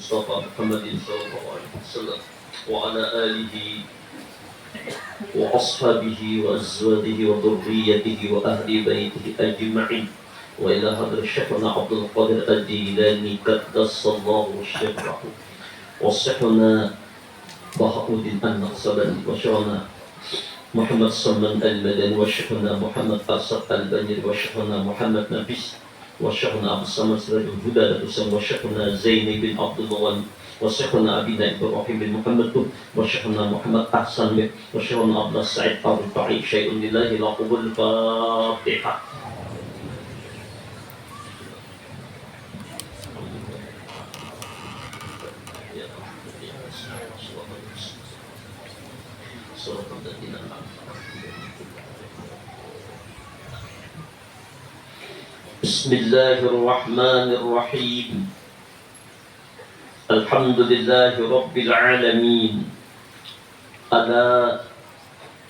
المصطفى محمد صلى الله عليه وسلم وعلى آله وأصحابه وأزواجه وذريته وأهل بيته أجمعين وإلى حضرة شيخنا عبد القادر الجيلاني قدس الله سره وشيخنا بهاء الدين النقشبندي وشيخنا محمد سلمان المدني وشيخنا محمد أسد البنيري وشيخنا محمد نفيس وشيخنا أبو الصمد سراج الهدى وشيخنا زين بن عبد الله وشيخنا أبينا إبراهيم بن محمد وشيخنا محمد أحسن وشيخنا عبد السعيد الرفاعي شيء لله لا قبول الفاتحة. بسم الله الرحمن الرحيم. الحمد لله رب العالمين. ألا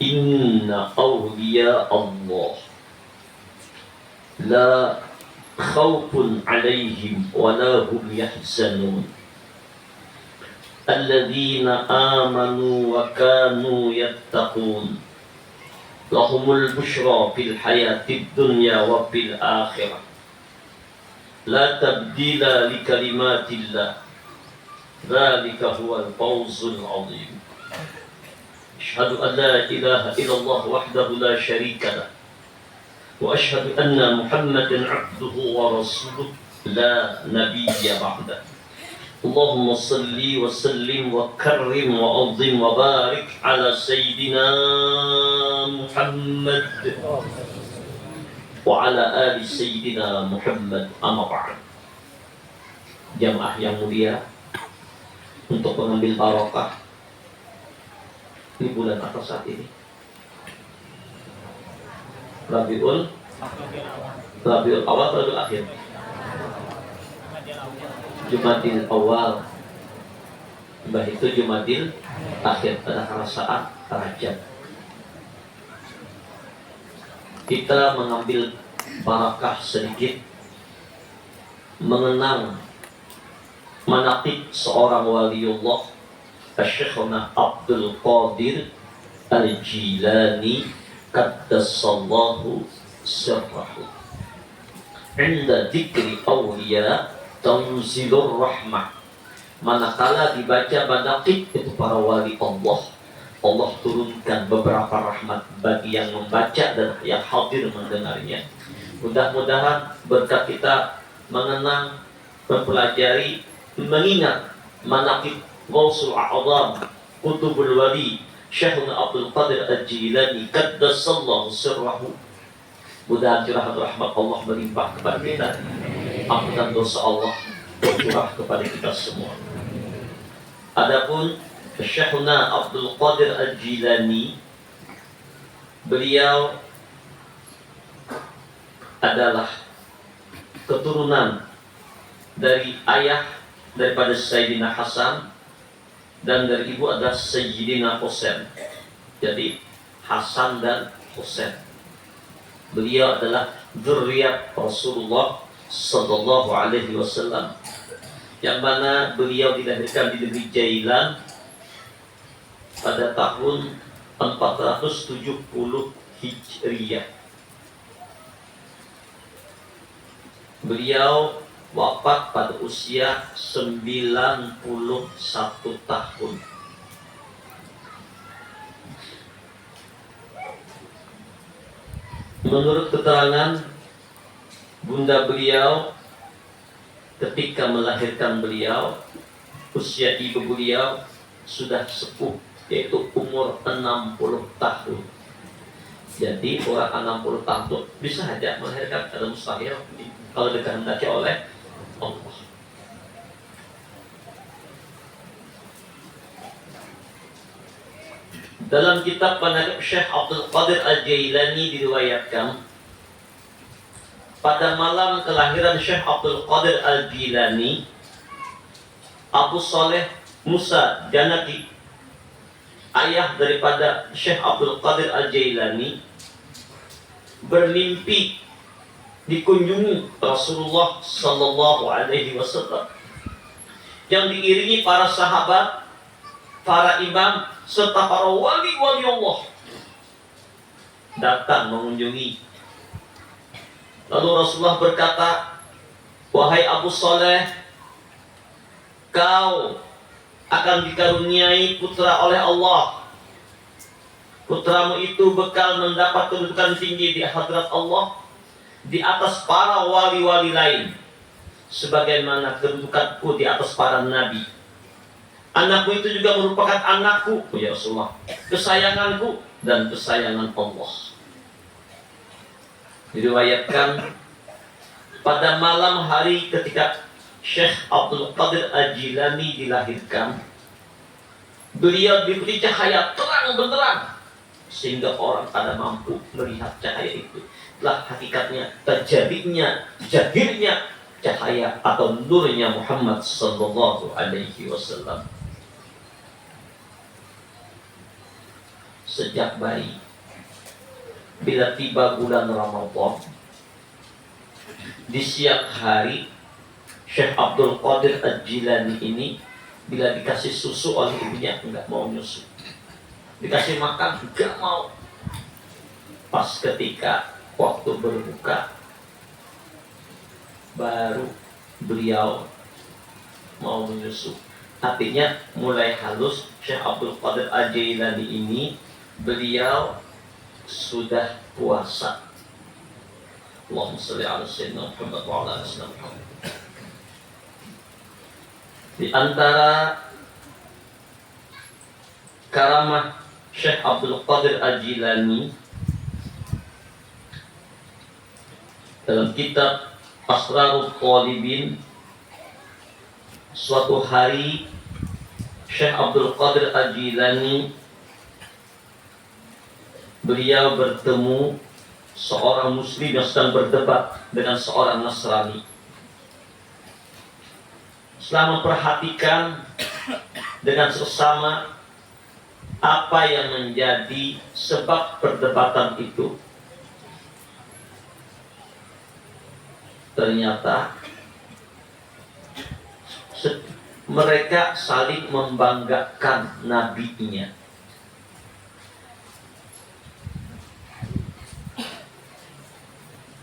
إن أولياء الله لا خوف عليهم ولا هم يحزنون الذين آمنوا وكانوا يتقون لهم البشرى في الحياة الدنيا وفي الآخرة لا تبديل لكلمات الله ذلك هو الفوز العظيم. أشهد أن لا إله إلا الله وحده لا شريك له وأشهد أن محمدا عبده ورسوله لا نبي بعده. اللهم صل وسلم وكرم وعظم وبارك على سيدنا محمد وعلى آل سيدنا محمد. Amma ba'd. Jamaah yang mulia, untuk mengambil barokah di bulan apa saat ini? Rabiul Awal atau Rabiul Akhir? Jumadil Awal, mbah itu Jumadil Akhir, pada saat Rajab. Kita mengambil barakah sedikit, mengenang manaqib seorang waliullah, Syekhuna Abdul Qadir Al-Jilani qaddasallahu sirrahu. Inda dzikri awliya tanzilur rahmah. Manakala dibaca manaqib itu para wali Allah, Allah turunkan beberapa rahmat bagi yang membaca dan yang hadir mendengarnya. Mudah-mudahan berkat kita mengenang, mempelajari, mengingat manaqib Ghausul A'zam Qutbul Wali Syekhuna Abdul Qadir Al-Jilani qaddasallahu sirrahu, mudah-mudahan curahan rahmat Allah melimpah kepada kita, ampunan dosa Allah bercurah kepada kita semua. Adapun Syekhuna Abdul Qadir Al-Jilani, beliau adalah keturunan dari ayah daripada Sayyidina Hasan dan dari ibu adalah Sayyidina Husain. Jadi Hasan dan Husain. Beliau adalah dzurriyyat Rasulullah sallallahu alaihi wasallam, yang mana beliau dilahirkan di negeri Jailan pada tahun 470 Hijriyah. Beliau wafat pada usia 91 tahun. Menurut keterangan bunda beliau ketika melahirkan beliau, usia ibu beliau sudah sepuh, yaitu umur 60 tahun. Jadi orang 60 tahun bisa saja melahirkan, ada mustahil kalau dikehendaki oleh Allah. Dalam kitab Manaqib Syekh Abdul Qadir Al-Jailani diriwayatkan, pada malam kelahiran Syekh Abdul Qadir Al-Jilani, Abu Saleh Musa Janaki, ayah daripada Syekh Abdul Qadir Al-Jailani, bermimpi dikunjungi Rasulullah sallallahu alaihi wasallam. yang diiringi para sahabat, para imam, serta para wali-wali Allah datang mengunjungi. Lalu Rasulullah berkata, wahai Abu Saleh, kau akan dikaruniai putra oleh Allah. Putramu itu bekal mendapat kedudukan tinggi di hadirat Allah, di atas para wali-wali lain, sebagaimana kedudukanku di atas para nabi. Anakmu itu juga merupakan anakku, ya Rasulullah, kesayanganku dan kesayangan Allah. Diriwayatkan pada malam hari ketika Syekh Abdul Qadir Al-Jilani dilahirkan, beliau diberi cahaya terang benderang sehingga orang pada mampu melihat cahaya itu. Itulah hakikatnya terjadinya jahirnya cahaya atau nurnya Muhammad sallallahu alaihi wasallam. Sejak bayi, bila tiba bulan Ramadan, di siang hari, Syekh Abdul Qadir Al-Jilani ini bila dikasih susu oleh ibunya enggak mau nyusu, dikasih makan enggak mau. Pas ketika waktu berbuka, baru beliau mau menyusu. Artinya mulai halus Syekh Abdul Qadir Al-Jilani ini, beliau sudah puasa. Allahumma shalli ala sayyidina Muhammad wa ala ali Muhammad. Di antara karamah Syekh Abdul Qadir Al-Jilani dalam kitab Asrarul Talibin, suatu hari Syekh Abdul Qadir Al-Jilani beliau bertemu seorang muslim yang sedang berdebat dengan seorang Nasrani. Setelah memperhatikan dengan sesama apa yang menjadi sebab perdebatan itu, ternyata mereka saling membanggakan nabinya.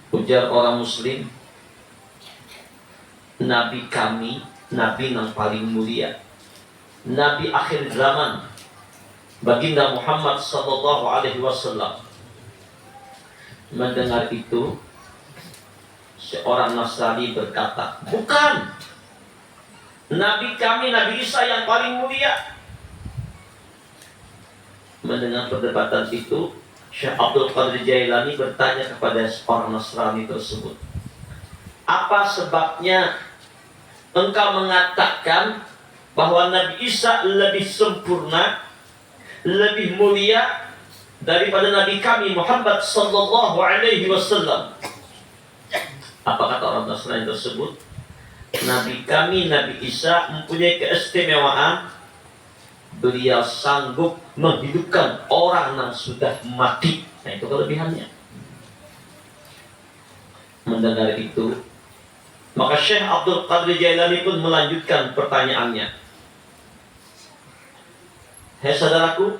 Ujar orang muslim, nabi kami, nabi yang paling mulia, nabi akhir zaman, baginda Muhammad sallallahu alaihi wasallam. Mendengar itu, seorang Nasrani berkata, bukan, nabi kami, Nabi Isa yang paling mulia. Mendengar perdebatan itu, Syekh Abdul Qadir Jailani bertanya kepada seorang Nasrani tersebut, apa sebabnya engkau mengatakan bahwa Nabi Isa lebih sempurna, lebih mulia daripada Nabi kami Muhammad sallallahu alaihi wasallam? Apa kata orang Nasrani tersebut? Nabi kami, Nabi Isa mempunyai keistimewaan, beliau sanggup menghidupkan orang yang sudah mati. Nah, itu kelebihannya. Mendengar itu, maka Syekh Abdul Qadir Jailani pun melanjutkan pertanyaannya. Hei saudaraku,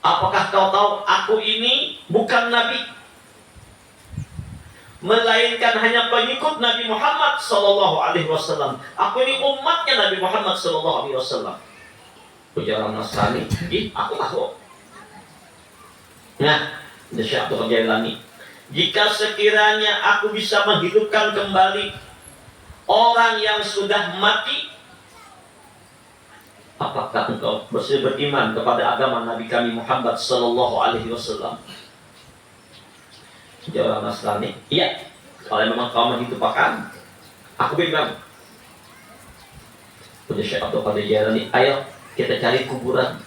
apakah kau tahu aku ini bukan Nabi, melainkan hanya pengikut Nabi Muhammad sallallahu alaihi wasallam. Aku ini umatnya Nabi Muhammad sallallahu alaihi wasallam. Ujar orang Nasrani, aku tahu. Nah, Syekh Abdul Qadir Jailani, jika sekiranya aku bisa menghidupkan kembali orang yang sudah mati, apakah engkau beriman kepada agama Nabi kami Muhammad sallallahu alaihi wasallam? Ujar orang Nasrani, iya, kalau memang kau menghidupkan, aku beriman. Ujar Syekh Abdul Qadir Jailani, ayo kita cari kuburan.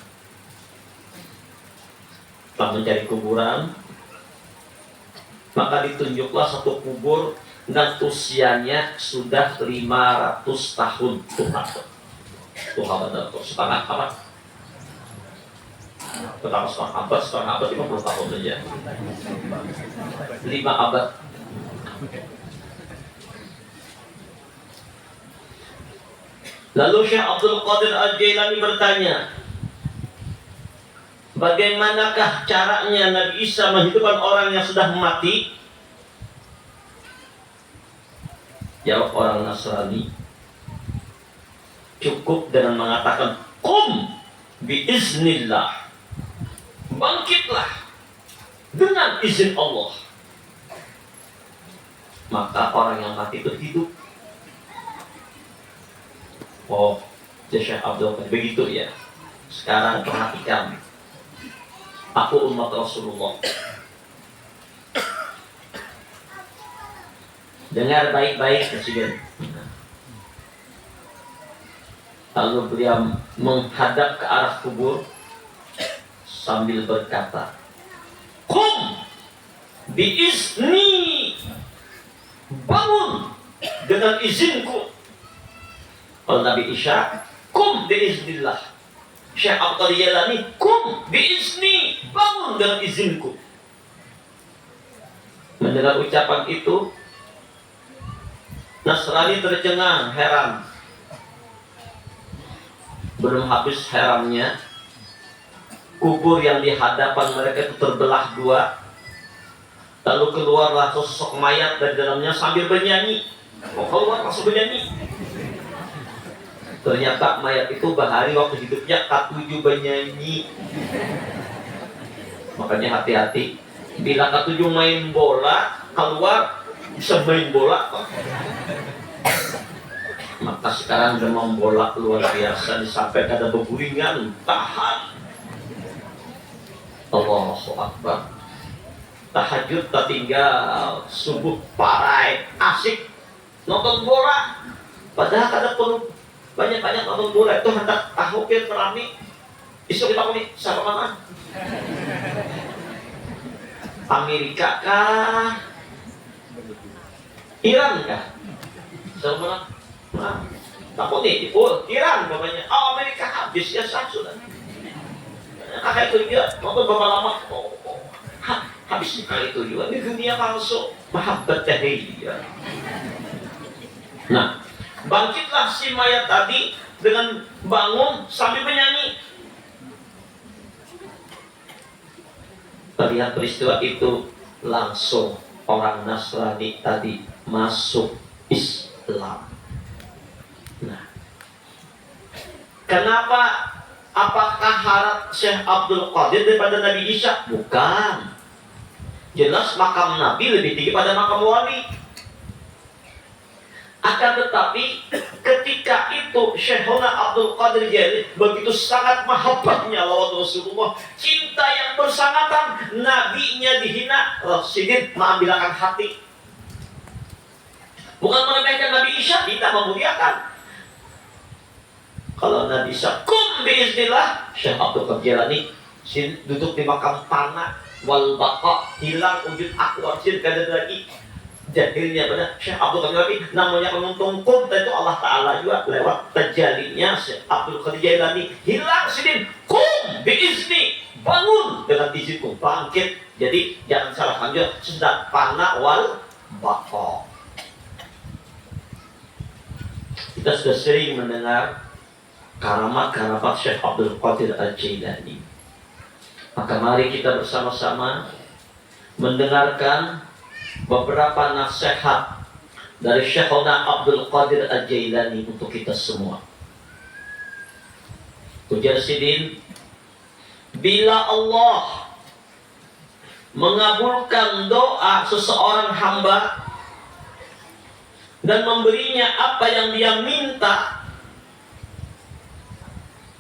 Setelah mencari kuburan, maka ditunjuklah satu kubur dan usianya sudah 500 tahun. Tuhan benar, setengah abad. Pertama setengah abad 50 tahun saja. 5 abad. Lalu Syekh Abdul Qadir Al-Jailani bertanya, bagaimanakah caranya Nabi Isa menghidupkan orang yang sudah mati? Jawab orang Nasrani, cukup dengan mengatakan qum biiznillah, bangkitlah dengan izin Allah, maka orang yang mati itu hidup. Oh, Syekh Abdul Qadir begitu ya. Sekarang perhatikan, aku umat Rasulullah, dengar baik-baik Presiden. Lalu beliau menghadap ke arah kubur sambil berkata, qum biizni, bangun dengan izinku. Kalau Nabi Isa, qum biiznillah. Syekh Abdul Jailani, qum biizni, bangun dengan izinku. Mendengar ucapan itu, Nasrani tercengang, heran. Belum habis herannya, kubur yang di hadapan mereka itu terbelah dua. Lalu keluarlah sosok mayat dari dalamnya sambil bernyanyi. Oh, keluar langsung bernyanyi. Ternyata mayat itu bahari waktu hidupnya K7 bernyanyi. Makanya hati-hati, bila K7 main bola, keluar bisa main bola. Maka sekarang demam bola luar biasa, disampaikan ada beguringan, tahan. Allahu Akbar. Tahajud tak tinggal, subuh parai, asik nonton bola. Padahal kada perlu banyak-banyak nonton bola, itu hendak tahukir terami. Isu kita ini siapa mana? Amerika kah? Iran kah? Siapa mana? Nah, takut nih, Iran bapaknya. Oh, Amerika habis ya sah sudah. Kakak itu dia nonton berapa lama? Habis kali itu juga. Ini dunia palsu. Mahabbat jahiliyah. Nah, bangkitlah si mayat tadi dengan bangun sambil menyanyi. Melihat peristiwa itu, langsung orang Nasrani tadi masuk Islam. Nah, kenapa? Apakah harap Syekh Abdul Qadir daripada Nabi Isa? Bukan. Jelas makam Nabi lebih tinggi pada makam wali. Akan tetapi ketika itu Syekhuna Abdul Qadir Jailani begitu sangat mahabbatnya lawan Rasulullah, cinta yang bersangatan, nabinya dihina, Rasidin mengambilkan hati. Bukan meremehkan Nabi Isa, kita memuliakan. Kalau Nabi Isa kum biiznillah, Syekh Abdul Qadir Jailani duduk di makam tanah, wal baqa, hilang wujud aku, arsir kada lagi. Jahilnya pada Syekh Abdul Qadir Jailani, namanya penuntung kum, itu Allah Ta'ala juga lewat terjadinya Syekh Abdul Qadir Jailani hilang sidin, kum biizni, bangun dengan izinku, bangkit. Jadi jangan salah paham, sedang panah wal baqa. Kita sudah sering mendengar karamat-karamat Syekh Abdul Qadir Al-Jailani. Maka mari kita bersama-sama mendengarkan beberapa nasihat dari Syekhuna Abdul Qadir Al-Jailani untuk kita semua. Ujar sidin, bila Allah mengabulkan doa seseorang hamba dan memberinya apa yang dia minta,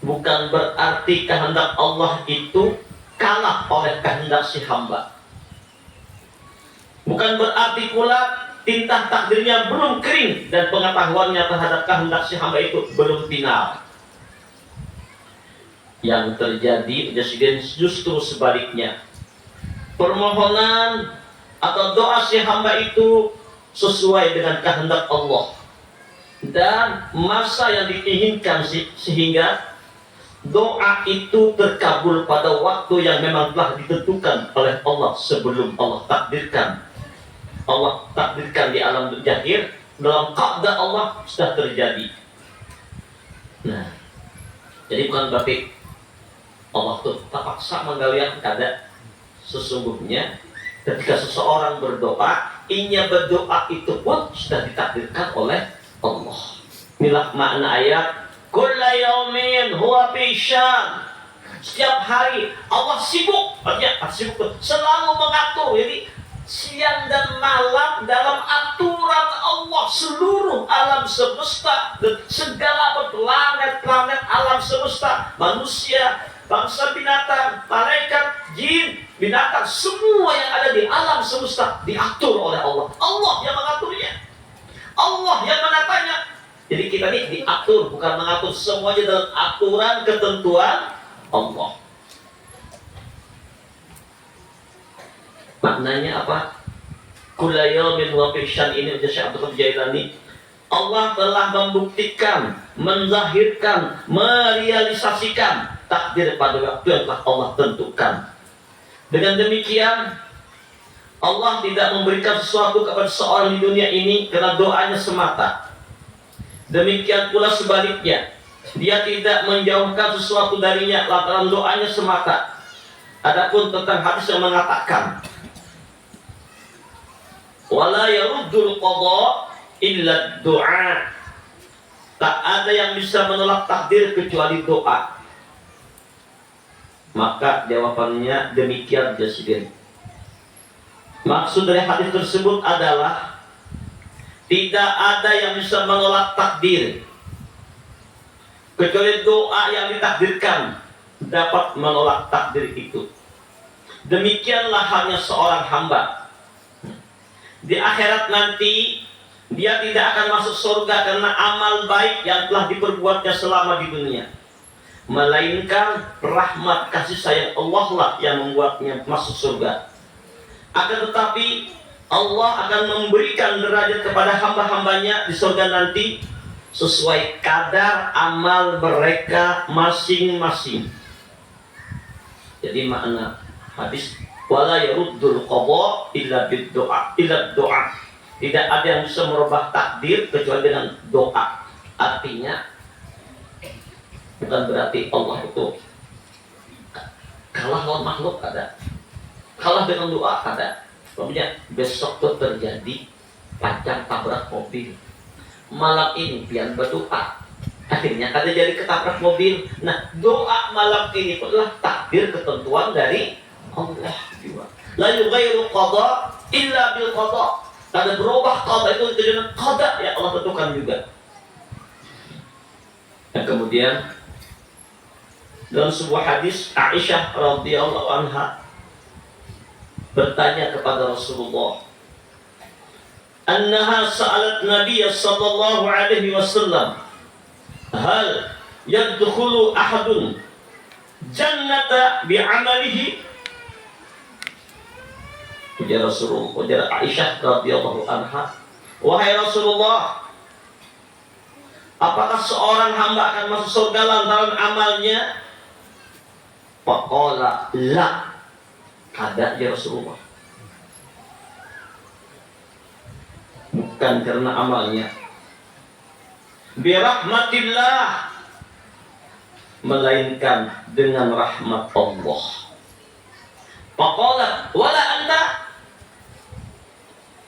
bukan berarti kehendak Allah itu kalah oleh kehendak si hamba. Bukan berarti pula tintah takdirnya belum kering dan pengetahuannya terhadap kehendak si hamba itu belum final. Yang terjadi justru sebaliknya. Permohonan atau doa si hamba itu sesuai dengan kehendak Allah dan masa yang diinginkan, sehingga doa itu terkabul pada waktu yang memang telah ditentukan oleh Allah sebelum Allah takdirkan. Allah takdirkan di alam zahir, dalam qada Allah sudah terjadi. Nah, jadi bukan berarti Allah tuh terpaksa menggawian kada. Sesungguhnya ketika seseorang berdoa, inya berdoa itu pun sudah ditakdirkan oleh Allah. Inilah makna ayat kulla yaumin huwa fi syan. Setiap hari Allah sibuk, artinya sibuk selalu mengatur. Jadi siang dan malam dalam aturan Allah, seluruh alam semesta dan segala planet-planet alam semesta, manusia, bangsa binatang, malaikat, jin, binatang, semua yang ada di alam semesta diatur oleh Allah. Allah yang mengaturnya, Allah yang menatanya. Jadi kita ini diatur, bukan mengatur semuanya dalam aturan ketentuan Allah. Maknanya apa? Kulla yaumin huwa fi syan ini ujar Syekh Abdul Qadir Jailani. Allah telah membuktikan, menzahirkan, merealisasikan takdir pada waktu yang telah Allah tentukan. Dengan demikian, Allah tidak memberikan sesuatu kepada seorang di dunia ini karena doanya semata. Demikian pula sebaliknya, Dia tidak menjauhkan sesuatu darinya lantaran doanya semata. Adapun tentang hadis yang mengatakan wala yaruddul qada illa doa, tak ada yang bisa menolak takdir kecuali doa. Maka jawabannya demikian jasir. Maksud dari hadis tersebut adalah tidak ada yang bisa menolak takdir kecuali doa yang ditakdirkan dapat menolak takdir itu. Demikianlah hanya seorang hamba. Di akhirat nanti dia tidak akan masuk surga karena amal baik yang telah diperbuatnya selama di dunia, melainkan rahmat kasih sayang Allah lah yang membuatnya masuk surga. Akan tetapi Allah akan memberikan derajat kepada hamba-hambanya di surga nanti sesuai kadar amal mereka masing-masing. Jadi makna hadis wala yaruddul qada illa bid doa, illa doa. Tidak ada yang bisa merubah takdir kecuali dengan doa. Artinya bukan berarti Allah itu kalah lawan makhluk, ada kalah dengan doa, ada. Maksudnya besok tuh terjadi pancang tabrak mobil, malam ini pian berdoa, akhirnya kada jadi ketabrak mobil. Nah, doa malam ini adalah takdir ketentuan dari Allah juga. La yughayyiru qada illa bil qada. Kada berubah qada itu dengan qada yang Allah tentukan juga. Dan kemudian dalam sebuah hadis Aisyah radhiyallahu anha bertanya kepada Rasulullah, annaha sa'alat Nabiy sallallahu alaihi wasallam, hal yadkhulu ahadun jannata bi'amalihi? Ujar Rasulullah, ujar Aisyah radhiyallahu anha, wahai Rasulullah, apakah seorang hamba akan masuk surga lantaran amalnya? Faqala la, kada ya Rasulullah, bukan karena amalnya. Birahmatillah, melainkan dengan rahmat Allah. Faqala wala anta.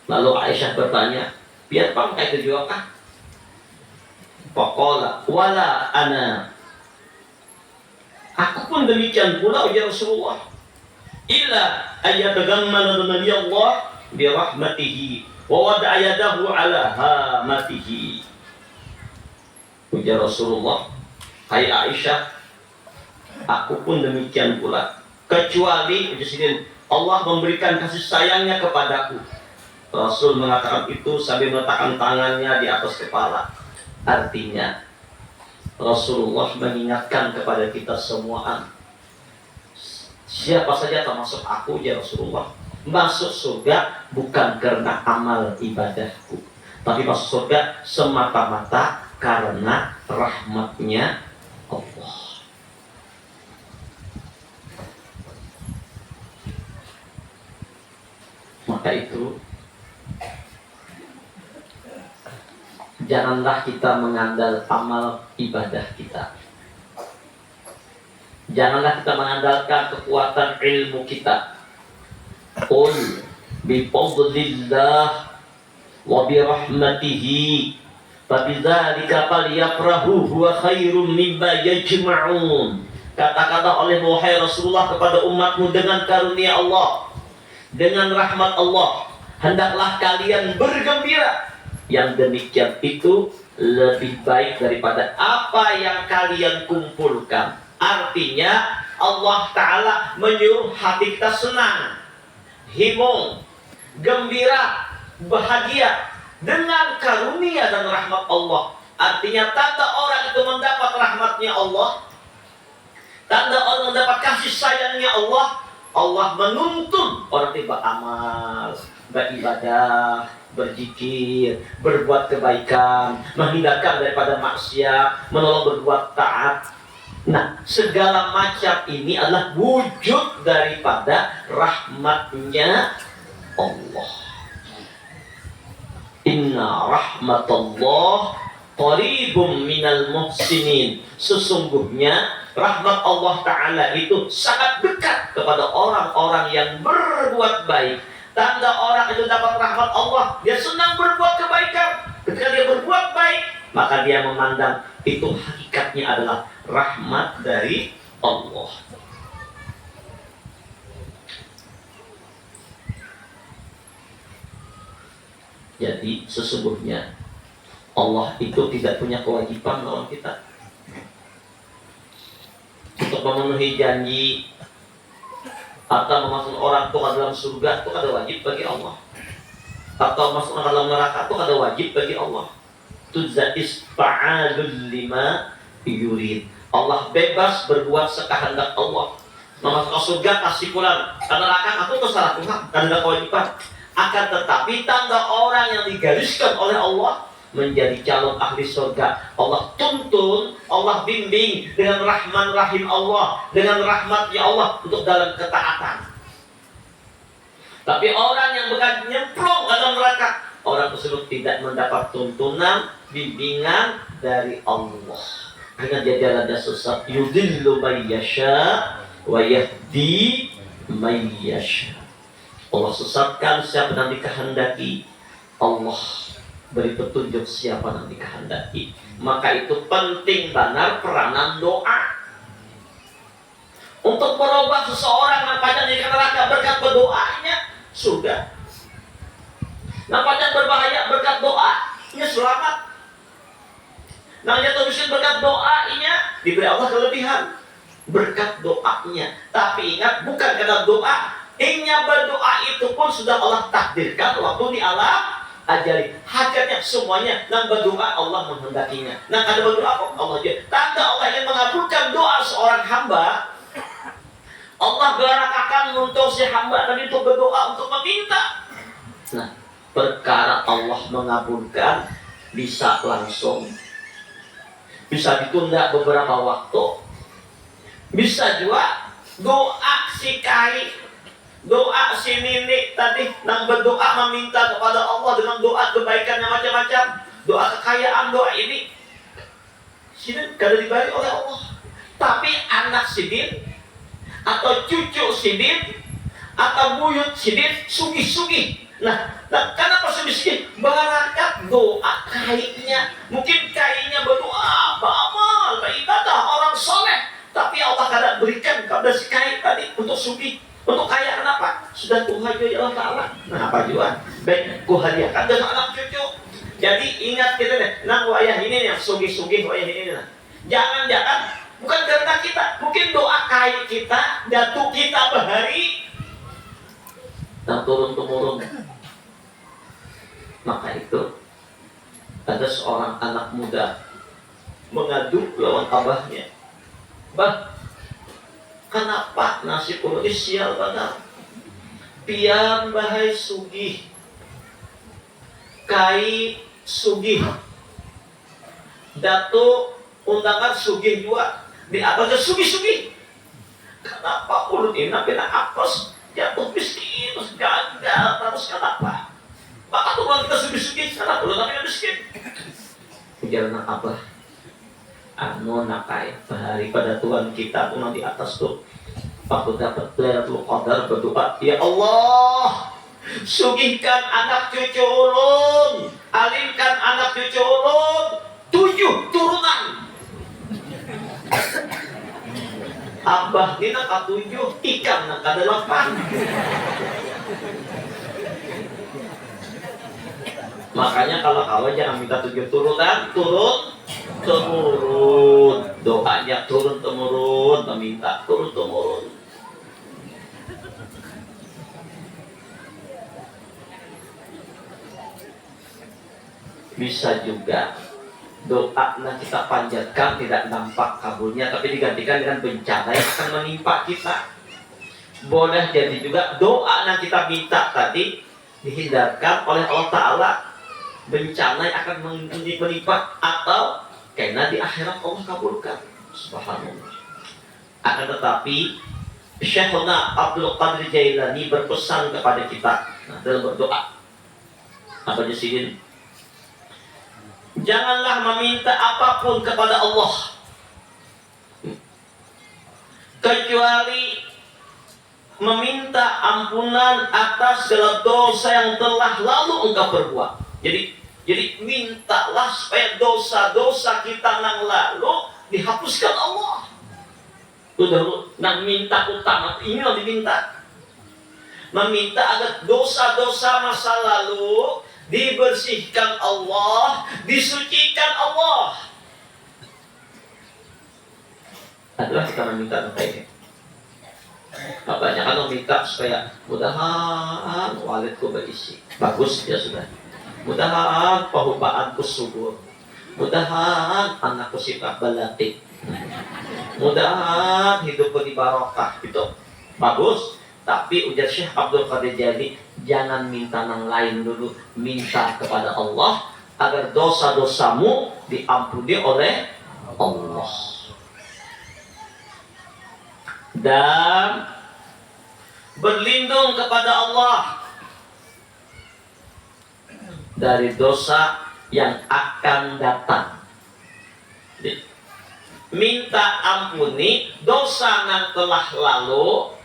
Lalu Aisyah bertanya, biar pangkai tujuakah? Faqala wala ana, aku pun demikian pula ya Rasulullah. Illa ayyatagammana nabi Allah bi rahmatihi wa wada'a yadahu ala hamatihi. Ujar Rasulullah, hai Aisyah, aku pun demikian pula, kecuali Allah memberikan kasih sayangnya kepadaku. Rasul mengatakan itu sambil meletakkan tangannya di atas kepala. Artinya Rasulullah mengingatkan kepada kita semua, siapa saja termasuk aku ya Rasulullah, masuk surga bukan karena amal ibadahku, tapi masuk surga semata-mata karena rahmatnya Allah. Maka itu jangan Janganlah kita mengandal amal ibadah kita. Janganlah kita mengandalkan kekuatan ilmu kita. Qul bifadlillah wa birahmatihi fabidzalika falyafrahu huwa khairum mimma yajma'un. Katakanlah oleh wahai Rasulullah kepada umatmu, dengan karunia Allah, dengan rahmat Allah, hendaklah kalian bergembira. Yang demikian itu lebih baik daripada apa yang kalian kumpulkan. Artinya Allah Ta'ala menyuruh hati kita senang, himung, gembira, bahagia dengan karunia dan rahmat Allah. Artinya tanda orang itu mendapat rahmatnya Allah, tanda orang mendapat kasih sayangnya Allah, Allah menuntun orang itu beramal, beribadah, berzikir, berbuat kebaikan, menghindarkan daripada maksiat, menolong berbuat taat. Nah, segala macam ini adalah wujud daripada rahmatnya Allah. Inna rahmatullah qaribum minal muhsinin. Sesungguhnya rahmat Allah Ta'ala itu sangat dekat kepada orang-orang yang berbuat baik. Tanda orang itu dapat rahmat Allah, dia senang berbuat kebaikan. Ketika dia berbuat baik, maka dia memandang itu hakikatnya adalah rahmat dari Allah. Jadi sesungguhnya Allah itu tidak punya kewajiban melawan kita untuk memenuhi janji atau memasukkan orang itu ke dalam surga. Itu ada wajib bagi Allah, atau masuk ke dalam neraka itu ada wajib bagi Allah. Tudzais fa'alul lima yurid. Allah bebas berbuat sekehendak Allah. Masuk ke surga kasih pulang, ke neraka itu terserah Tuhan, ada kewajiban. Akan tetapi tanda orang yang digariskan oleh Allah menjadi calon ahli surga, Allah tuntun, Allah bimbing dengan rahman rahim Allah, dengan rahmatnya Allah untuk dalam ketaatan. Tapi orang yang bukan nyemplung ke dalam neraka, orang tersebut tidak mendapat tuntunan, bimbingan dari Allah. Dengan dia jalannya sesat. Yudillu may yasha wa yahdi may yasha. Allah sesatkan siapa yang dikehendaki, Allah beri petunjuk siapa yang dikehendaki. Maka itu penting benar peranan doa untuk merubah seseorang nampaknya di neraka berkat berdoanya surga, nampaknya berbahaya berkat doanya selamat, nampaknya miskin berkat doanya diberi Allah kelebihan berkat doanya. Tapi ingat, bukan karena doa, ingnya berdoa itu pun sudah Allah takdirkan waktu di alam ajali. Hajatnya semuanya dan berdoa Allah menghendakinya. Nah, ada berdoa Allah aja. Tanda Allah ingin mengabulkan doa seorang hamba, Allah gerak akan untuk si hamba tadi untuk berdoa, untuk meminta. Nah, perkara Allah mengabulkan bisa langsung, bisa ditunda beberapa waktu, bisa juga doa si kai, doa si Nini tadi nang berdoa meminta kepada Allah dengan doa kebaikan yang macam-macam, doa kekayaan, doa ini sidin kada diberi oleh Allah. Tapi anak sidin atau cucu sidin atau buyut sidin sugih-sugih. Nah, kenapa sugih-sugih? Berangkat doa kainya. Mungkin kainya berdoa, beramal, beribadah, orang soleh, tapi Allah kada berikan kepada si kai tadi untuk sugih. Untuk kaya kenapa? Sudah Tuhan Allah Ta'ala. Nah, apa juga? Baik, ku hadiahkan dengan anak cucu. Jadi ingat kita nih, nang wayah ini yang sugih-sugih wayah ini. Nah. Jangan-jangan bukan karena kita, mungkin doa kaya kita, datuk kita bahari dan turun-temurun. Maka itu ada seorang anak muda mengadu lawan abahnya. Bah, kenapa nasi kulo sial banget? Pian bahai sugih, kai sugih, datuk undangan sugih juga, di atasnya sugih-sugih. Kenapa ulut ini nampaknya apes, jatuh miskin, terus gagal, terus kenapa? Maka tuh kalau kita sugih-sugih, kenapa ulut nampaknya miskin? Ujaran Abah, anu nakai daripada Tuhan kita tuh di atas tuh waktu dapat Lailatul Qadar berdoa, ya Allah, sugihkan anak cucu ulun, alimkan anak cucu ulun 7 turunan. Abah dina ka-7, ikam na ka-8. Makanya kalau kawan jangan minta 7 turunan, turun. Doanya turun temurun, meminta turun temurun. Bisa juga doa yang kita panjatkan tidak nampak kabulnya, tapi digantikan dengan bencana yang akan menimpa kita. Boleh jadi juga doa yang kita minta tadi dihindarkan oleh Allah Ta'ala, bencana yang akan menimpa, atau karena di akhirat Allah kabulkan. Subhanallah. Akan tetapi Syekhuna Abdul Qadir Jailani berpesan kepada kita dalam berdoa, apa disini? Janganlah meminta apapun kepada Allah kecuali meminta ampunan atas segala dosa yang telah lalu engkau perbuat. Jadi mintalah supaya dosa-dosa kita yang lalu dihapuskan Allah. Udah nang minta utama ini yang diminta. Meminta agar dosa-dosa masa lalu dibersihkan Allah, disucikan Allah. Adalah kita meminta tentang ini. Makanya kalau minta supaya mudahan walidku berisi, bagus ya sudah. Mudahan pahupaanku subur, mudahan anakku sifat balatik, mudahan hidupku di barokah, gitu bagus. Tapi ujar Syekh Abdul Qadir Jailani, jangan minta yang lain dulu, minta kepada Allah agar dosa-dosamu diampuni oleh Allah. Dan berlindung kepada Allah dari dosa yang akan datang. Minta ampuni dosa yang telah lalu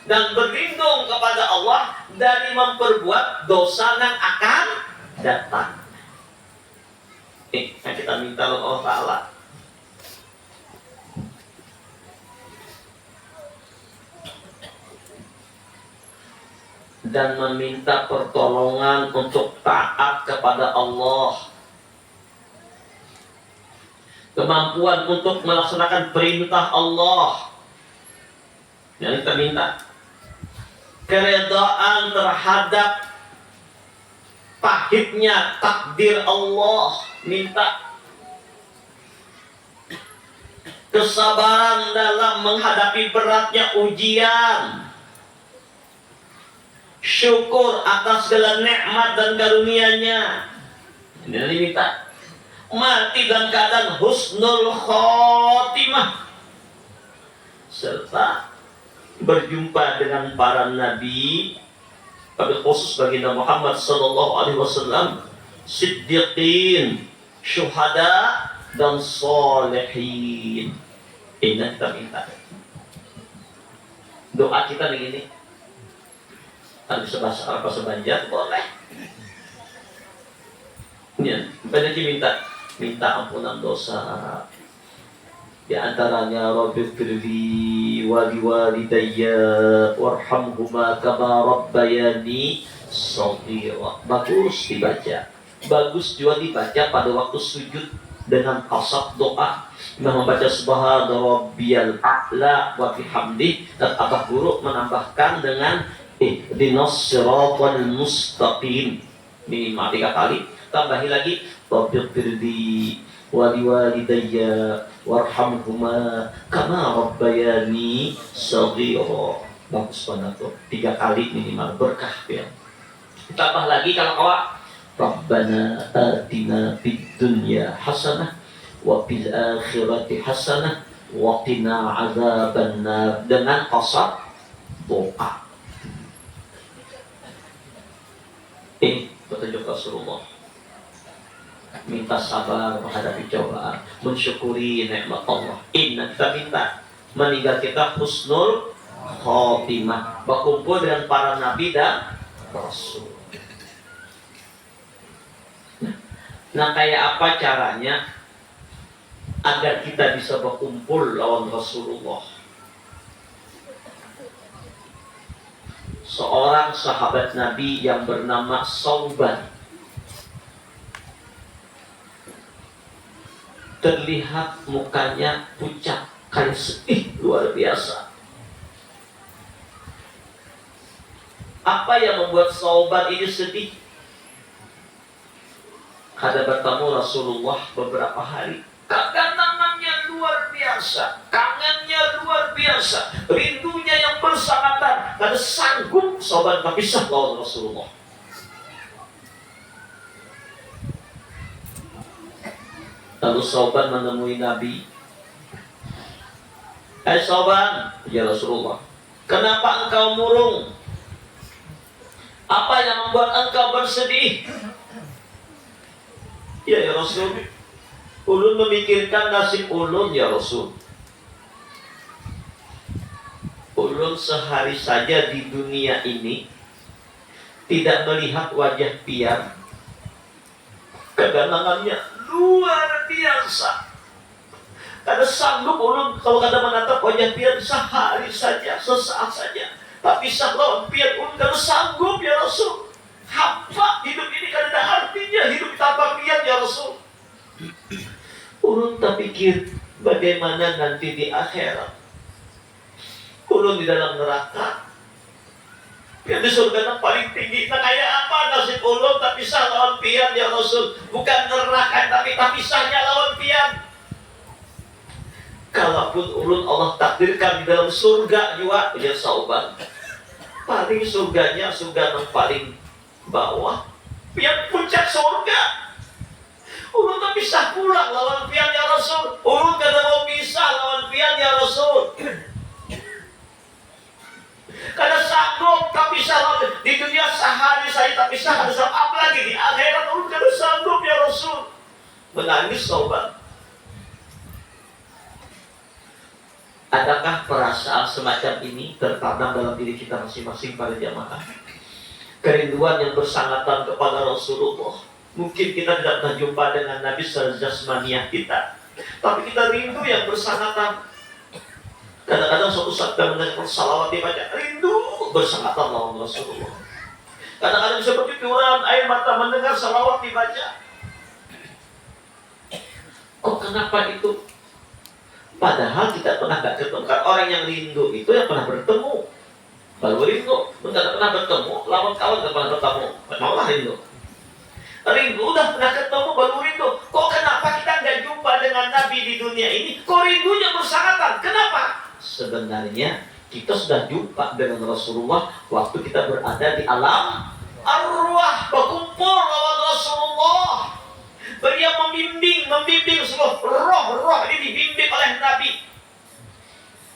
dan berlindung kepada Allah dari memperbuat dosa yang akan datang. Ini yang kita minta oleh Allah Ta'ala. Dan meminta pertolongan untuk taat kepada Allah, kemampuan untuk melaksanakan perintah Allah yang kita minta, keredaan terhadap pahitnya takdir Allah, minta kesabaran dalam menghadapi beratnya ujian, syukur atas segala nikmat dan karunia-Nya. Ini diminta. Mati dalam keadaan husnul khotimah, serta berjumpa dengan para nabi, pada khusus baginda Muhammad sallallahu alaihi wasallam, siddiqin, syuhada dan solehin. Ini kita minta. Doa kita begini. Kalau bisa bahasa Arab, bahasa Banjar boleh. Ya, banyak minta ampunan dosa. Di antaranya Rabbi firli wali walidayya warhamhuma kama rabbayani shaghira. Bagus dibaca. Bagus juga dibaca pada waktu sujud dengan qasad doa. Imam membaca subhana rabbiyal a'la wa bihamdi, dan Abah Guru menambahkan dengan ihdinas siratal mustaqim minimal 3 kali. Tambahi lagi Rabbi firli wali walidayya warhamhuma kama rabbayani shaghira. Bagus banget tuh, 3 kali minimal, berkah ya. Tambah lagi kalau kau Rabbana atina fid dunya hasanah wa fil akhirati hasanah wa qina adzabannar, dengan qasad doa. Ini petunjuk Rasulullah. minta sabar menghadapi cobaan, mensyukuri nikmat Allah. Inna, kita minta meninggal kita husnul khotimah, berkumpul dengan para nabi dan rasul. Nah, kayak apa caranya agar kita bisa berkumpul lawan Rasulullah? Seorang sahabat Nabi yang bernama Sauban terlihat mukanya pucat, kayak sedih luar biasa. Apa yang membuat Sauban ini sedih? Ada bertemu Rasulullah beberapa hari, keganangannya luar biasa, kangennya luar biasa, rindunya yang bersangatan, kada sanggup Sauban berpisah lawan Rasulullah. Lalu Sauban menemui Nabi. Sauban, ya Rasulullah, kenapa engkau murung? Apa yang membuat engkau bersedih? Ya Rasul, ulun memikirkan nasib ulun ya Rasul. Ulun sehari saja di dunia ini tidak melihat wajah pian. Keganangannya luar biasa. Kada sanggup ulun kalau kada menatap wajah pian sehari saja, sesaat saja. Tapi lawan pian ulun kada sanggup ya Rasul. Apa hidup ini kada ada artinya, hidup tanpa pian ya Rasul. Ulun tak pikir bagaimana nanti di akhirat. Ulun di dalam neraka, pian di surga yang paling tinggi. Nah kayak apa nasib ulun tak pisah lawan pian ya Rasul? Bukan neraka tapi tak pisahnya lawan pian. Kalaupun ulun Allah takdirkan di dalam surga juga, ya Sauban, paling surganya surga yang paling bawah, pian puncak surga. Ulun tak bisa pulang lawan pian ya Rasul. Ulun kada mau pisah lawan pian ya Rasul. Kada sanggup tak bisa lawan. Di dunia sehari saya tak bisa, kada sanggup apalagi di akhirat ulun kada sanggup ya Rasul. Menangis Sauban. Adakah perasaan semacam ini tertanam dalam diri kita masing-masing pada jamaah? Kerinduan yang bersangatan kepada Rasulullah. Mungkin kita tidak pernah jumpa dengan Nabi secara jasmaniah kita, tapi kita rindu yang bersangatan. Kadang-kadang suatu saat kita mendengar salawat dibaca, rindu bersangatan lawan Rasulullah. Kadang-kadang seperti curahan air mata mendengar salawat dibaca. Kok kenapa itu? Padahal kita pernah gak ketemu. Kan orang yang rindu itu yang pernah bertemu. Baru rindu, tidak pernah bertemu, lawan kawan tidak pernah bertemu, malah rindu. Rindu udah pernah ketemu, baru rindu. Kok kenapa kita nggak jumpa dengan Nabi di dunia ini? Kok rindunya bersangatan? Kenapa? Sebenarnya kita sudah jumpa dengan Rasulullah waktu kita berada di alam arwah, berkumpul lawan Rasulullah. Beliau membimbing seluruh roh ini dibimbing oleh Nabi.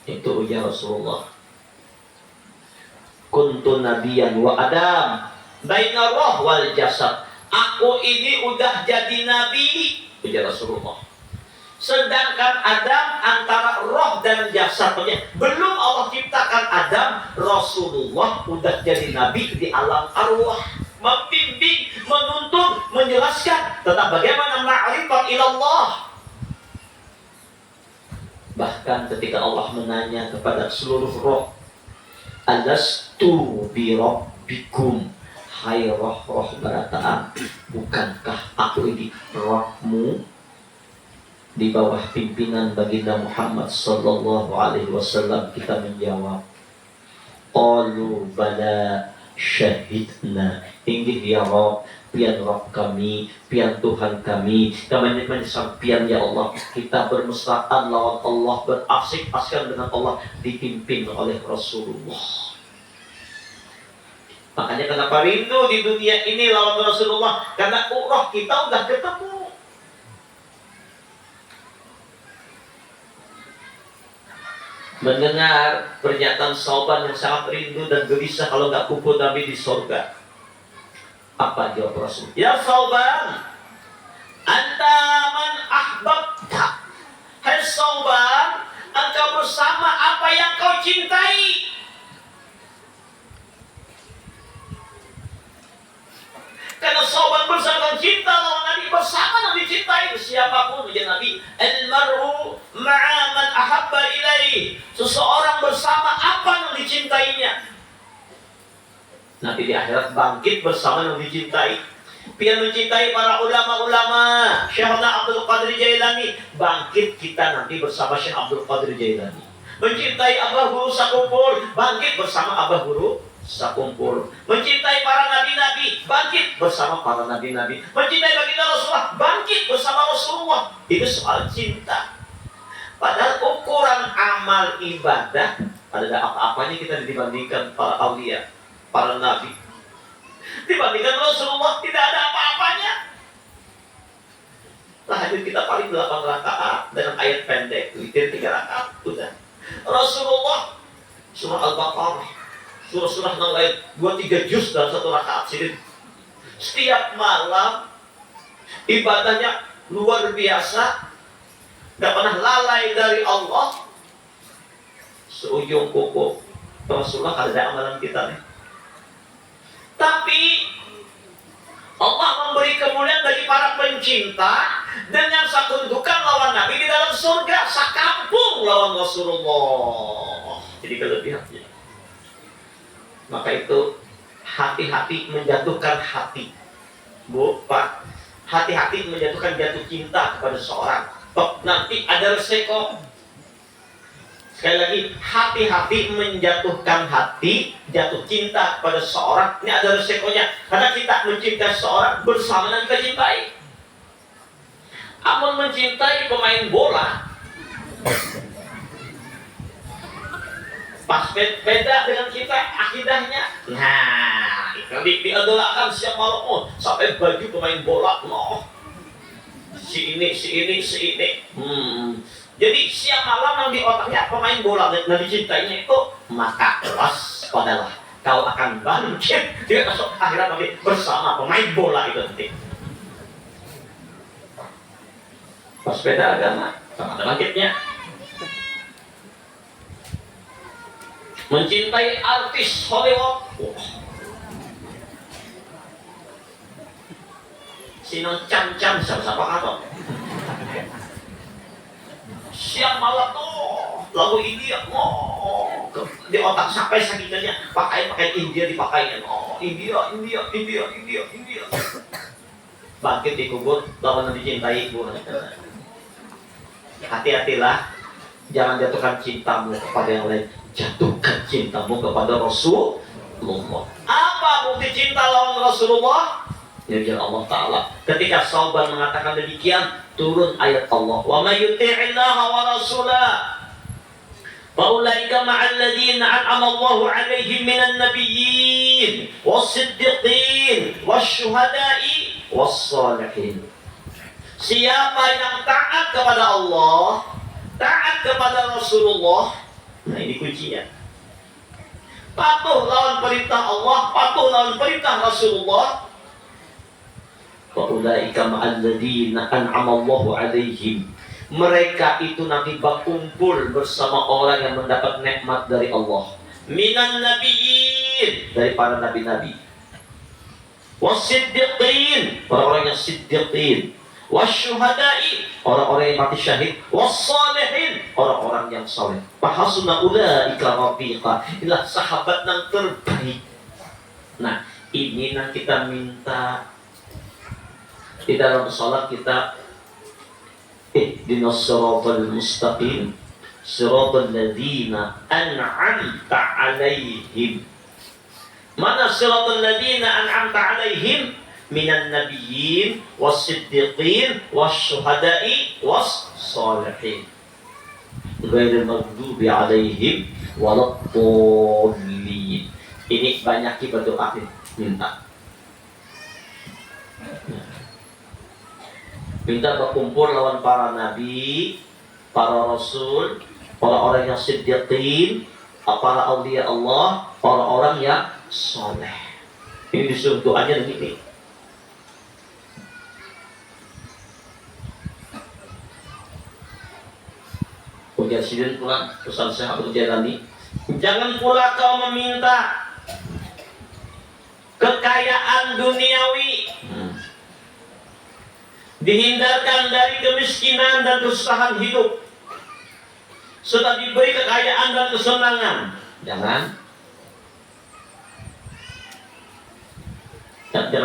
Itu ujar Rasulullah. Kuntu nabiyan wa Adam baina roh wal jasad. Aku ini udah jadi nabi, ujar Rasulullah. Sedangkan Adam antara roh dan jasadnya. Belum Allah ciptakan Adam, Rasulullah udah jadi nabi di alam arwah. Membimbing, menuntun, menjelaskan tentang bagaimana ma'rifat ilallah. Bahkan ketika Allah menanya kepada seluruh roh, alastu bi rabbikum, hai roh-roh berataan, bukankah aku ini rohmu? Di bawah pimpinan baginda Muhammad sallallahu alaihi wasallam kita menjawab, qalu bala syahidna, inggih ya Rabb, pian Rabb kami, pian Tuhan kami menyesal pian ya Allah, kita bermesraan lawan Allah, berasik-asikan dengan Allah, dipimpin oleh Rasulullah. Makanya kenapa rindu di dunia ini lawan Rasulullah? Karena roh kita udah ketemu. Mendengar pernyataan Sauban yang sangat rindu dan gelisah kalau nggak kumpul Nabi di surga. Apa jawab Rasul? Ya Sauban, ala man ahbabta. Hai Sauban, engkau bersama apa yang kau cintai. Karena Sauban bersama cinta lawan Nabi, bersama yang dicintai. Siapapun menjadi Nabi, al-mar'u ma'a man ahabba ilaih. Seseorang bersama apa yang dicintainya. Nanti di akhirat bangkit bersama yang dicintai. Biar mencintai para ulama-ulama, Syekhna Abdul Qadir Jailani, bangkit kita nanti bersama Syekh Abdul Qadir Jailani. Mencintai Abah Guru Sakumpul, bangkit bersama Abah Guru Sakumpul. Mencintai para nabi-nabi, bangkit bersama para nabi-nabi. Mencintai baginda Rasulullah, bangkit bersama Rasulullah. Itu soal cinta. Padahal ukuran amal ibadah ada apa-apanya kita dibandingkan para aulia, para nabi. Dibandingkan Rasulullah tidak ada apa-apanya. Tahajud kita paling 8 rakaat dengan ayat pendek, witir 3 rakaat, udah. Rasulullah surah Al-Baqarah, surah-surah yang lain 2-3 juz dalam 1 rakaat sini. Setiap malam ibadahnya luar biasa, gak pernah lalai dari Allah. Seujung kuku Rasulullah ada amalan kita nih. Tapi Allah memberi kemuliaan bagi para pencinta dengan sakundukan lawan Nabi di dalam surga, sakampung lawan Rasulullah. Jadi kelebihannya. Maka itu hati-hati menjatuhkan hati. Bu, Pak, hati-hati menjatuhkan jatuh cinta kepada seorang. Nanti ada resiko. Sekali lagi, hati-hati menjatuhkan hati, jatuh cinta pada seorang. Ini ada resikonya. Karena kita mencintai seorang bersama dengan kita cintai. Amun mencintai pemain bola, pas beda dengan kita akidahnya. Nah, diadolakan siap malam, sampai baju pemain bola, si ini. Jadi siang malam yang di otaknya pemain bola dan dicintainya itu, maka waspadalah, kau akan bangkit di akhirat nanti bersama pemain bola itu nanti. Pas beda agama, sama ada bangkitnya. Mencintai artis Hollywood, Sinong Cam siapa apa? Siang malam lagu India, di otak sampai sakitnya pakai India dipakainya, India. Bangkit di kubur lawan dicintai ibu. Hati-hatilah, jangan jatuhkan cintamu kepada yang lain, jatuhkan cintamu kepada Rasulullah. Apa bukti cinta lawan Rasulullah? Ya Allah Ta'ala. Ketika Sauban mengatakan demikian, turun ayat Allah, wa may yuti'illaha wa rasulah faulaika ma'al ladzina an'ama Allahu 'alaihim minan nabiyyin was-siddiqin wasyuhada'i was-shalihin. Siapa yang taat kepada Allah, taat kepada Rasulullah, nah ini kuncinya. Patuh lawan perintah Allah, patuh lawan perintah Rasulullah. Faulaika ma'al ladzina an'ama Allahu 'alaihim. Mereka itu nanti berkumpul bersama orang yang mendapat nikmat dari Allah. Minan nabiyyin, dari para nabi-nabi. Was-siddiqin, orang-orang yang siddiqin. Was-syuhada'i, orang-orang yang mati syahid. Was-salihin, orang-orang yang saleh. Fahasuna ulaika rafiqa, inilah sahabat yang terbaik. Nah, ini yang kita minta. Di dalam salat kita ihdinas siratal mustaqim siratal ladzina an'amta 'alaihim. Mana siratal ladzina an'amta 'alaihim? Minan nabiyyin was-siddiqin wasyuhada'i was-shalihin. Ghairil maghdubi 'alaihim waladdallin. Ini banyak kita doa minta. Minta berkumpul lawan para nabi, para rasul, para orang yang siddiqin, para aulia Allah, para orang yang soleh. Ini disuruh doanya begini. Ujar sidin pula pesan saya Abu Jalani, jangan pula kau meminta kekayaan duniawi, dihindarkan dari kemiskinan dan kesusahan hidup, serta diberi kekayaan dan kesenangan. Jangan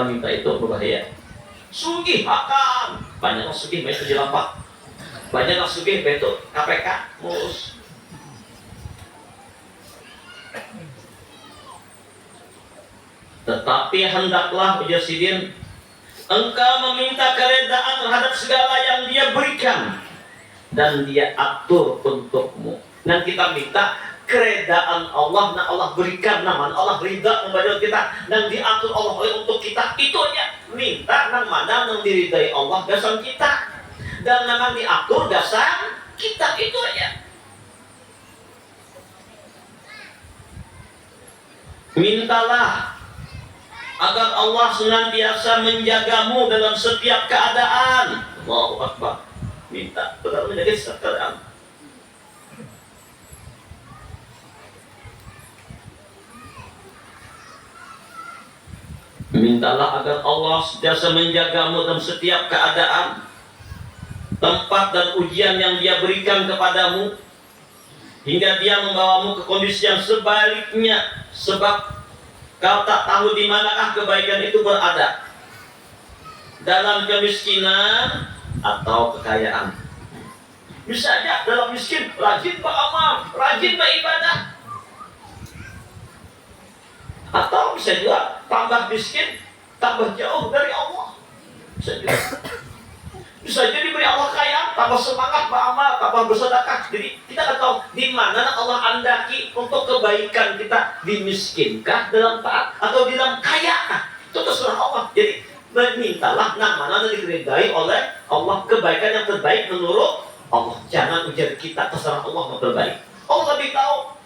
minta itu, berbahaya. Sugih akan banyak sugih itu jelapak, banyak sugih itu KPK mus. Tetapi hendaklah ujar sidin engkau meminta keredaan terhadap segala yang dia berikan dan dia atur untukmu. Dan kita minta keredaan Allah, nah Allah berikan, nama Allah ridha membantu kita dan diatur Allah untuk kita. Itu aja minta nang mana nang diridai Allah dasar kita dan memang diatur dasar kita, itu aja. Mintalah agar Allah senantiasa menjagamu dalam setiap keadaan. Allahu Akbar. Minta benar menjadi setiap keadaan. Mintalah agar Allah senantiasa menjagamu dalam setiap keadaan, tempat dan ujian yang Dia berikan kepadamu, hingga Dia membawamu ke kondisi yang sebaliknya, sebab kau tak tahu di manakah kebaikan itu berada, dalam kemiskinan atau kekayaan. Bisa aja dalam miskin rajin beramal, rajin beribadah, atau bisa juga tambah miskin, tambah jauh dari Allah. Bisa juga. Bisa jadi diberi Allah kaya, tambah semangat beramal, tambah bersedekah. Jadi kita tak tahu di mana Allah andaki untuk kebaikan kita, dimiskinkah dalam taat atau di dalam kaya. Itu terserah Allah. Jadi mintalah nah mana diridai oleh Allah, kebaikan yang terbaik menurut Allah. Jangan ujar kita, terserah Allah yang terbaik. Allah lebih tahu.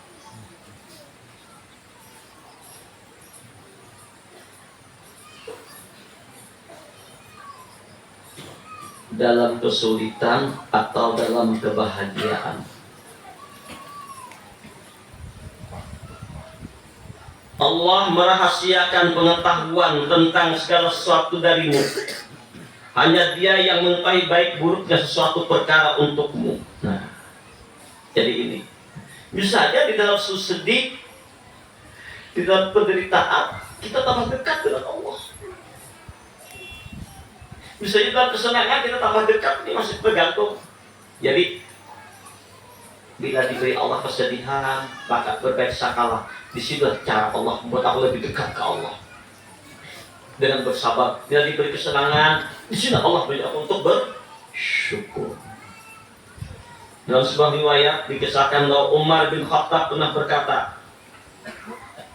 Dalam kesulitan atau dalam kebahagiaan, Allah merahasiakan pengetahuan tentang segala sesuatu darimu. Hanya Dia yang mengetahui baik buruknya sesuatu perkara untukmu. Nah, jadi ini bisa saja di dalam sedih, di dalam penderitaan, kita tambah dekat dengan Allah. Bisa juga dalam kesenangan kita tambah dekat, ini masih tergantung. Jadi bila diberi Allah kesedihan, maka berbaik sakalah. Disitulah cara Allah membuat aku lebih dekat ke Allah dengan bersabar. Bila diberi kesenangan, disini Allah beri aku untuk bersyukur. Dalam sebuah riwayat dikisahkan bahwa Umar bin Khattab pernah berkata,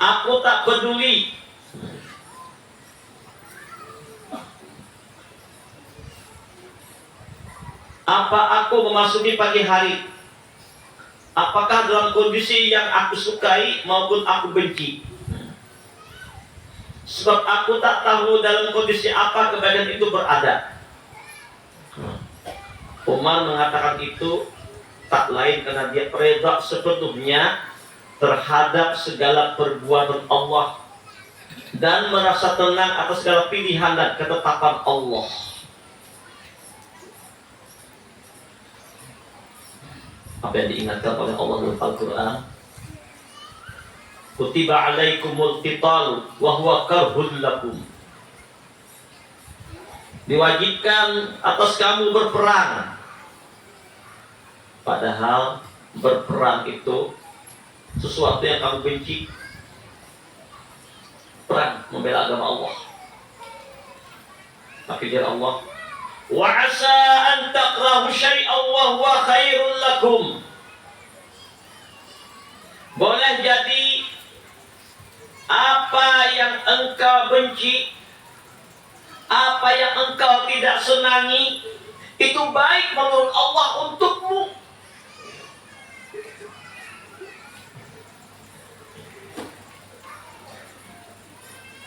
aku tak peduli apa aku memasuki pagi hari, apakah dalam kondisi yang aku sukai maupun aku benci, sebab aku tak tahu dalam kondisi apa kebaikan itu berada. Umar mengatakan itu tak lain karena dia reda sepenuhnya terhadap segala perbuatan Allah dan merasa tenang atas segala pilihan dan ketetapan Allah. Apa yang diingatkan oleh Allah dalam Al-Quran, kutiba alaikumul qitalu wa huwa karhul lakum, diwajibkan atas kamu berperang, padahal berperang itu sesuatu yang kamu benci. Perang membela agama Allah, tapi dia Allah, wa asa an takrahu syai'an wa huwa khairul lakum. Boleh jadi apa yang engkau benci, apa yang engkau tidak senangi, itu baik menurut Allah untukmu.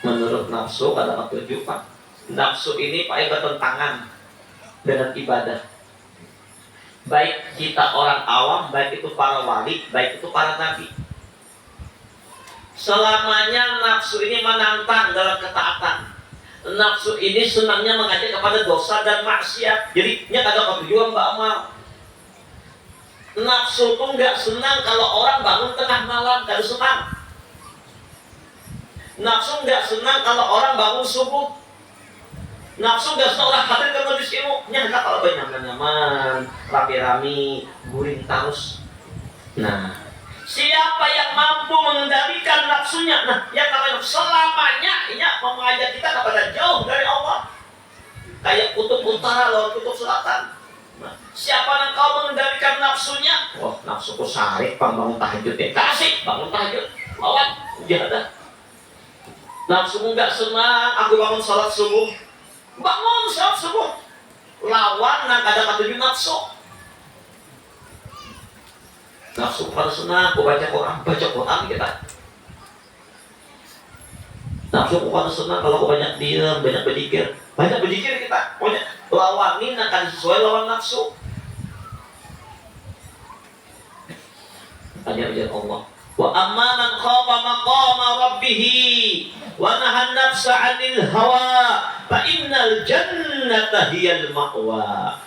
Menurut nafsu adalah kehidupan. Nafsu ini paling bertentangan dengan ibadah. Baik Kita orang awam, baik itu para wali, baik itu para nabi, selamanya nafsu ini menantang dalam ketaatan. Nafsu ini senangnya mengajak kepada dosa dan maksiat. Jadi nya kagak ketujuan Mbak Amal. Nafsu tuh nggak senang kalau orang bangun tengah malam, gak senang. Nafsu nggak senang kalau orang bangun subuh. Nafsu nggak senang orang hadir ke majelis ilmu. Nya kalau nyaman-nyaman, rame-rame, guring terus. Nah, siapa yang mampu mengendalikan nafsunya? Nah, yang namanya selamanya ini mengajak kita kepada jauh dari Allah. Kayak kutub utara lawan kutub selatan. Nah, siapa yang kau mengendalikan nafsunya? Wah, nafsuku sarik bangun tahajud ya. Kasih bangun tahajud. Lawan jahat. Nafsumu nggak senang, aku bangun salat subuh. Bangun salat subuh. Lawan yang ada ketujuh nafsu. Nafsu pada senang, aku baca Quran kita. Nafsu pada senang kalau aku banyak diam, banyak berzikir kita. Pokoknya lawanin akan sesuai lawan nafsu. Ajar Allah. Wa amma man khafa maqama rabbih wa nahan nafsa 'anil hawa fa innal jannata hiyal ma'wa.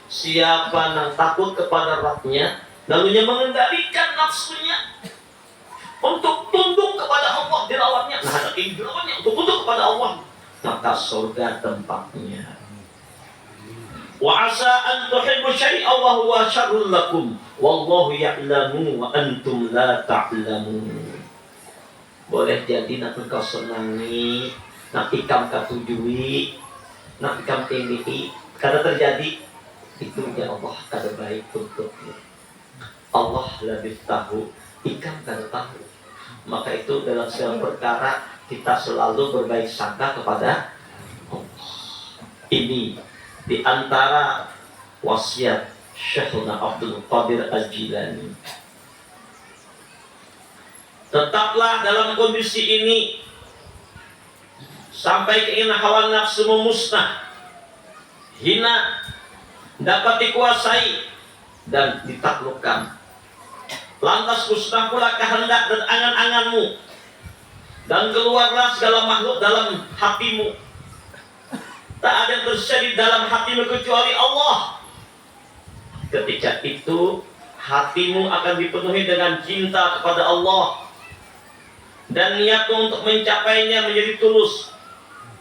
Siapa yang takut kepada Rabb-nya lalu yang mengendalikan nafsunya untuk tunduk kepada Allah, dilawannya, nah dilawannya untuk tunduk kepada Allah, maka surga tempatnya. Wa asa an tuhibbu syai'an wa huwa syarrul lakum wallahu ya'lamu wa antum la ta'lamun. Boleh jadi nak engkau senangi, nak ikam katujui, nak ikam tindiki, kada terjadi itu ya Allah kada baik untukmu. Allah lebih tahu, ikam kada tahu. Maka itu dalam segala perkara kita selalu berbaik sangka kepada Allah. Ini di antara wasiat Syekhuna Abdul Qadir Al-Jilani. Tetaplah dalam kondisi ini sampai keinginan hawa nafsu musnah, hina, dapat dikuasai dan ditaklukkan. Lantas musnah pula kehendak dan angan-anganmu, dan keluarlah segala makhluk dalam hatimu. Tak ada yang tersisa di dalam hatimu kecuali Allah. Ketika itu hatimu akan dipenuhi dengan cinta kepada Allah dan niatmu untuk mencapainya menjadi tulus.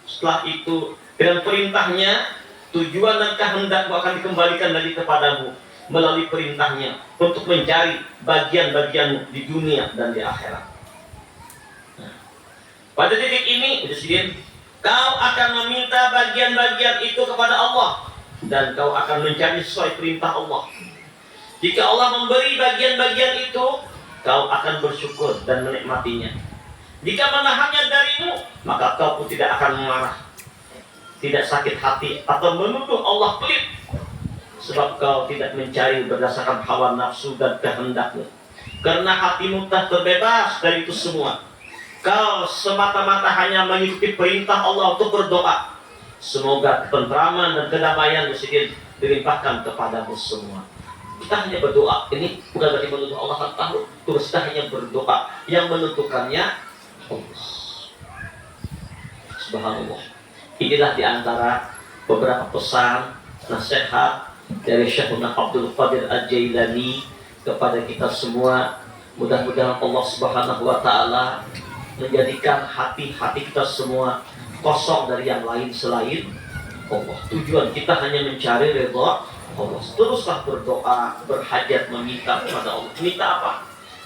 Setelah itu dengan perintahnya tujuan dan kehendakmu akan dikembalikan lagi kepadamu melalui perintahnya untuk mencari bagian-bagianmu di dunia dan di akhirat. Nah, pada titik ini kau akan meminta bagian-bagian itu kepada Allah dan kau akan mencari sesuai perintah Allah. Jika Allah memberi bagian-bagian itu, kau akan bersyukur dan menikmatinya. Jika menahannya darimu, maka kau pun tidak akan marah, tidak sakit hati atau menuduh Allah pelit, sebab kau tidak mencari berdasarkan hawa nafsu dan kehendakmu. Karena hatimu telah terbebas dari itu semua. Kau semata-mata hanya mengikuti perintah Allah untuk berdoa. Semoga ketentraman dan kedamaian dilimpahkan kepadamu semua. Kita hanya berdoa. Ini bukan berarti menuduh Allah kan tahu. Terus kita hanya berdoa. Yang menentukannya Allah. Subhanallah. Inilah diantara beberapa pesan nasihat dari Syekhuna Abdul Qadir Al-Jilani kepada kita semua. Mudah-mudahan Allah Subhanahu wa Ta'ala menjadikan hati-hati kita semua kosong dari yang lain selain Allah. Tujuan kita hanya mencari redha Allah. Teruslah berdoa, berhajat, meminta kepada Allah. Minta apa?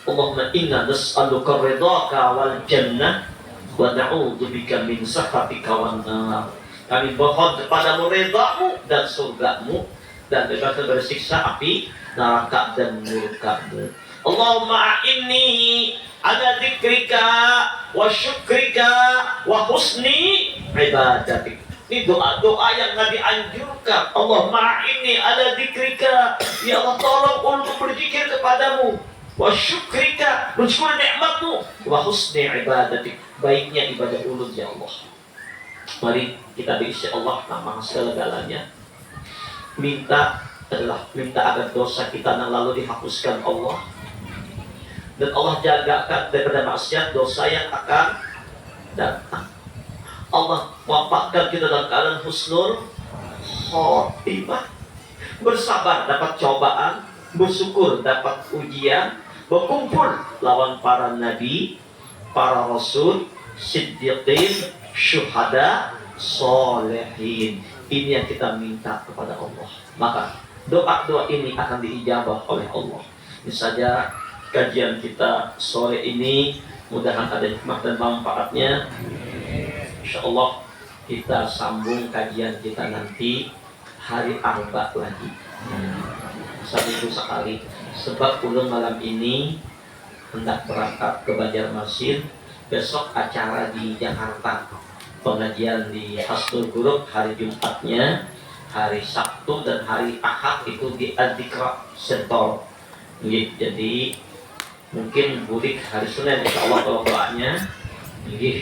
Allahumma inna nas'aluka ridhaka wal jannah wa na'udzubika min sakhatika wan nar. Kami mohon kepadamu redhamu dan surgamu dan bebaskan dari siksa api neraka dan murkamu. Allahumma a'inni ala dzikrika wa syukrika wa husni ibadatik. Ini doa-doa yang Nabi anjurkan. Allahumma a'inni ala dzikrika, ya Allah tolong untuk berzikir kepadamu, wa syukrika, bersyukur nikmatmu, wa husni ibadatik, baiknya ibadah ulun ya Allah. Mari kita berisi Allah nama segala-galanya. Minta adalah minta agar dosa kita yang lalu dihapuskan Allah, dan Allah jagakan daripada maksiat dosa yang akan datang. Allah wafatkan kita dalam keadaan husnul khotimah, bersabar dapat cobaan, bersyukur dapat ujian, berkumpul lawan para nabi, para rasul, siddiqin, syuhada, solehin. Ini yang kita minta kepada Allah. Maka doa-doa ini akan diijabah oleh Allah. Ini saja kajian kita sore ini. Mudahan ada hikmah dan manfaatnya. InsyaAllah kita sambung kajian kita nanti hari Arba lagi. Seminggu sekali. Sebab ulun malam ini hendak berangkat ke Banjarmasin. Besok acara di Jakarta, pengajian di Hasnul Gurub hari Jumatnya, hari Sabtu dan hari Ahad itu di Al-Dikra Sentor. Jadi mungkin budik hari Senin, insya Allah kalau doanya.